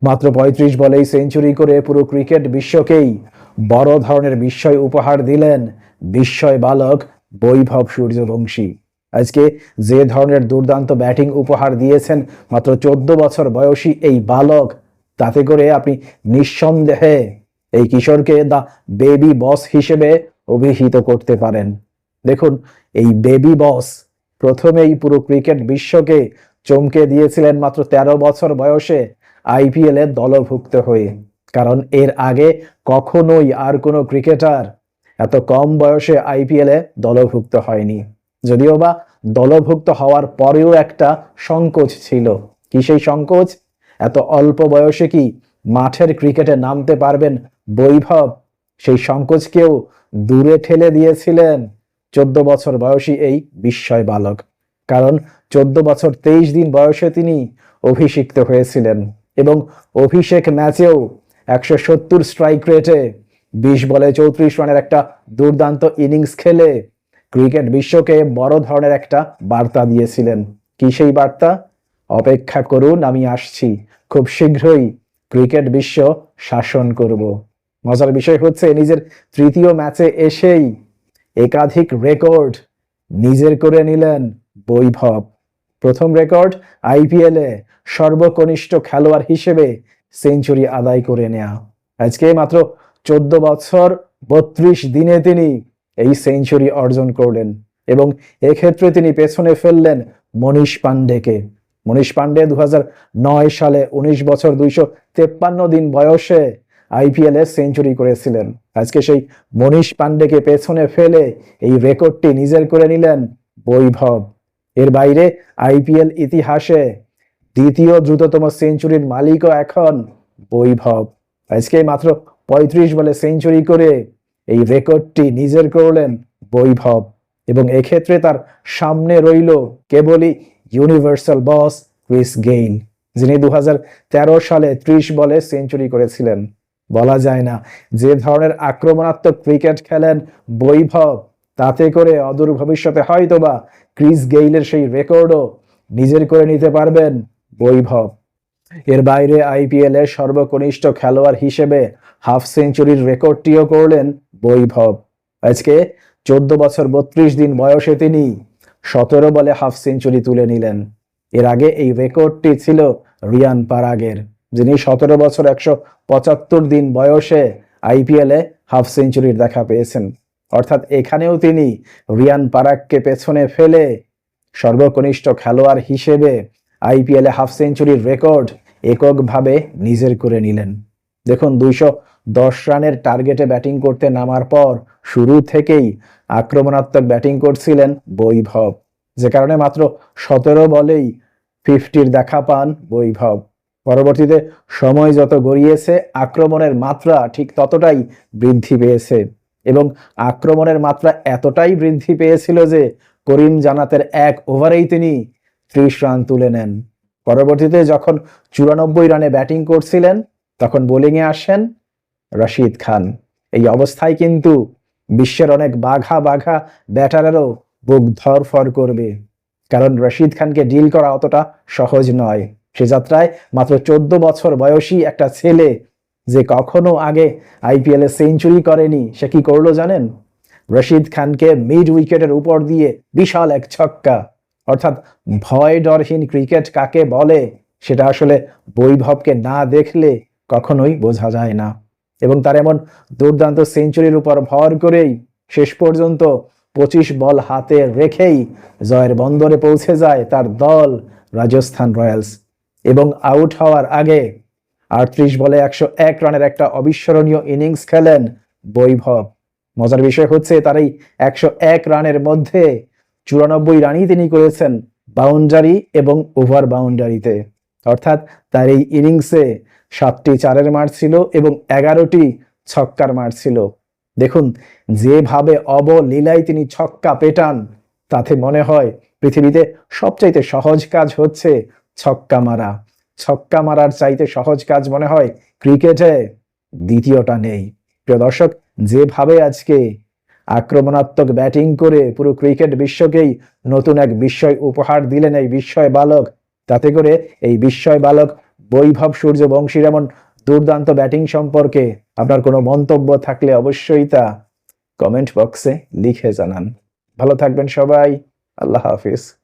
মাত্র ৩৫ বলেই সেঞ্চুরি করে পুরো ক্রিকেট বিশ্বকেই বড় ধরনের বিস্ময় উপহার দিলেন বিস্ময় বালক বৈভব সূর্যবংশী। আজকে যে ধরনের দুর্দান্ত ব্যাটিং উপহার দিয়েছেন মাত্র ১৪ বছর বয়সী এই বালক, তাতে করে আপনি নিঃসন্দেহে এই কিশোরকে দ্য বেবি বস হিসেবে অভিহিত করতে পারেন। দেখুন, এই বেবি বস প্রথমেই পুরো ক্রিকেট বিশ্বকে চমকে দিয়েছিলেন মাত্র ১৩ বছর বয়সে আইপিএল এ দলভুক্ত হয়ে। কারণ এর আগে কখনোই আর কোনো ক্রিকেটার এত কম বয়সে আইপিএল এ দলভুক্ত হয়নি। যদিও বা দলভুক্ত হওয়ার পরেও একটা সংকোচ ছিল। কি সেই সংকোচ? এত অল্প বয়সে কি মাঠের ক্রিকেটে নামতে পারবেন বৈভব? সেই সংকোচকেও দূরে ঠেলে দিয়েছিলেন ১৪ বছর বয়সী এই বিস্ময় বালক। কারণ ১৪ বছর ২৩ দিন বয়সে তিনি অভিষিক্ত হয়েছিলেন এবং অভিষেক ম্যাচেও ১৭০ স্ট্রাইক রেটে ২০ বলে ৩৪ রানের একটা দুর্দান্ত ইনিংস খেলে ক্রিকেট বিশ্বকে বড় ধরনের একটা বার্তা দিয়েছিলেন। কি সেই বার্তা? অপেক্ষা করুন, আমি আসছি, খুব শীঘ্রই ক্রিকেট বিশ্ব শাসন করব। মজার বিষয় হচ্ছে, নিজের তৃতীয় ম্যাচে এসেই একাধিক রেকর্ড নিজের করে নিলেন বৈভব। প্রথম রেকর্ড, আইপিএলে সর্বকনিষ্ঠ খেলোয়াড় হিসেবে সেঞ্চুরি আদায় করে নেয়া। আজকে মাত্র ১৪ বছর ৩২ দিনে তিনি এই সেঞ্চুরি অর্জন করলেন এবং এক্ষেত্রে তিনি পেছনে ফেললেন মনীষ পান্ডেকে। মনীষ পান্ডে ২০০৯ সালে ১৯ বছর ২৫৩ দিন বয়সে আইপিএল এ সেঞ্চুরি করেছিলেন। আজকে সেই মনীষ পান্ডেকে পেছনে ফেলে এই রেকর্ডটি নিজের করে নিলেন বৈভব। এর বাইরে আইপিএল ইতিহাসে দ্বিতীয় দ্রুততম সেঞ্চুরির মালিকও এখন বৈভব। আজকে মাত্র ৩৫ বলে সেঞ্চুরি করে এই রেকর্ডটি নিজের করলেন বৈভব এবং এক্ষেত্রে তার সামনে রইল কেবলই ইউনিভার্সাল বস ক্রিস গেইল, যিনি ২০১৩ সালে ৩০ বলে সেঞ্চুরি করেছিলেন। বলা যায় না, যে ধরনের আক্রমণাত্মক ক্রিকেট খেলেন বৈভব, তাতে করে অদূর ভবিষ্যতে হয়তোবা ক্রিস গেইলের সেই রেকর্ডও নিজের করে নিতে পারবেন বৈভব। এর বাইরে আইপিএল এর সর্বকনিষ্ঠ খেলোয়াড় হিসেবে হাফ সেঞ্চুরির রেকর্ডটিও করলেন বৈভব। আজকে ১৪ বছর ৩২ দিন বয়সে তিনি ১৭ বলে হাফ সেঞ্চুরি তুলে নিলেন। এর আগে এই রেকর্ডটি ছিল রিয়ান পারাগের, যিনি ১৭ বছর ১৭৫ দিন বয়সে আইপিএল এ হাফ সেঞ্চুরির দেখা পেয়েছেন। অর্থাৎ এখানেও তিনি রিয়ান পারাগকে পেছনে ফেলে সর্বকনিষ্ঠ খেলোয়াড় হিসেবে আইপিএল এ হাফ সেঞ্চুরির রেকর্ড এককভাবে নিজের করে নিলেন। দেখুন, ২১০ রানের টার্গেটে ব্যাটিং করতে নামার পর শুরু থেকেই আক্রমণাত্মক ব্যাটিং করছিলেন বৈভব, যে কারণে মাত্র ১৭ বলেই 50-র দেখা পান বৈভব। পরবর্তীতে সময় যত গড়িয়েছে আক্রমণের মাত্রা ঠিক ততটাই বৃদ্ধি পেয়েছে এবং আক্রমণের মাত্রা এতটাই বৃদ্ধি পেয়েছিল যে করিম জান্নাতের এক ওভারেই তিনি ৩০ রান তুলে নেন। পরবর্তীতে যখন ৯৪ রানে ব্যাটিং করছিলেন তখন বোলিংয়ে আসেন রশিদ খান। এই অবস্থায় কিন্তু বিশ্বের অনেক বাঘা বাঘা ব্যাটারেরও বুক ধড়ফড় করবে, কারণ রশিদ খানকে ডিল করা অতটা সহজ নয়। সে যাত্রায় মাত্র ১৪ বছর বয়সী একটা ছেলে, যে কখনো আগে আইপিএল এ সেঞ্চুরি করেনি, সে কি করলো জানেন? রশিদ খানকে মিড উইকেটের উপর দিয়ে বিশাল এক ছক্কা। অর্থাৎ ভয় ডরহীন ক্রিকেট কাকে বলে সেটা আসলে বৈভবকে না দেখলে কখনোই বোঝা যায় না। এবং তার এমন দুর্দান্ত সেঞ্চুরির উপর ভর করেই শেষ পর্যন্ত ২৫ বল হাতে রেখেই জয়ের বন্দরে পৌঁছে যায় তার দল রাজস্থান রয়্যালস এবং আউট হওয়ার আগে ৩৮ বলে ১০১ রানের একটা অবিস্মরণীয় ইনিংস খেলেন বৈভব। মজার বিষয় হচ্ছে, তার এই ১০১ রানের মধ্যে ৯৪ রানই তিনি করেছেন বাউন্ডারি এবং ওভার বাউন্ডারিতে। অর্থাৎ তার এই ইনিংসে ৭টি চারের মার ছিল এবং ১১টি ছক্কার মার ছিল। দেখুন, যেভাবে অবলীলায় তিনি ছক্কা পেটান, তাতে মনে হয় পৃথিবীতে সবচাইতে সহজ কাজ হচ্ছে ছক্কা মারা। ছক্কা মারার চাইতে সহজ কাজ মনে হয় ক্রিকেটে দ্বিতীয়টা নেই। প্রিয় দর্শক, যেভাবে আজকে আক্রমণাত্মক ব্যাটিং করে পুরো ক্রিকেট বিশ্বকেই নতুন এক বিস্ময় উপহার দিলেন এই বিস্ময় বালক, তাতে করে এই বিস্ময় বালক বৈভব সূর্যবংশীর এমন দুর্দান্ত ব্যাটিং সম্পর্কে আপনার কোনো মন্তব্য থাকলে অবশ্যই তা কমেন্ট বক্সে লিখে জানান। ভালো থাকবেন সবাই। আল্লাহ হাফিজ।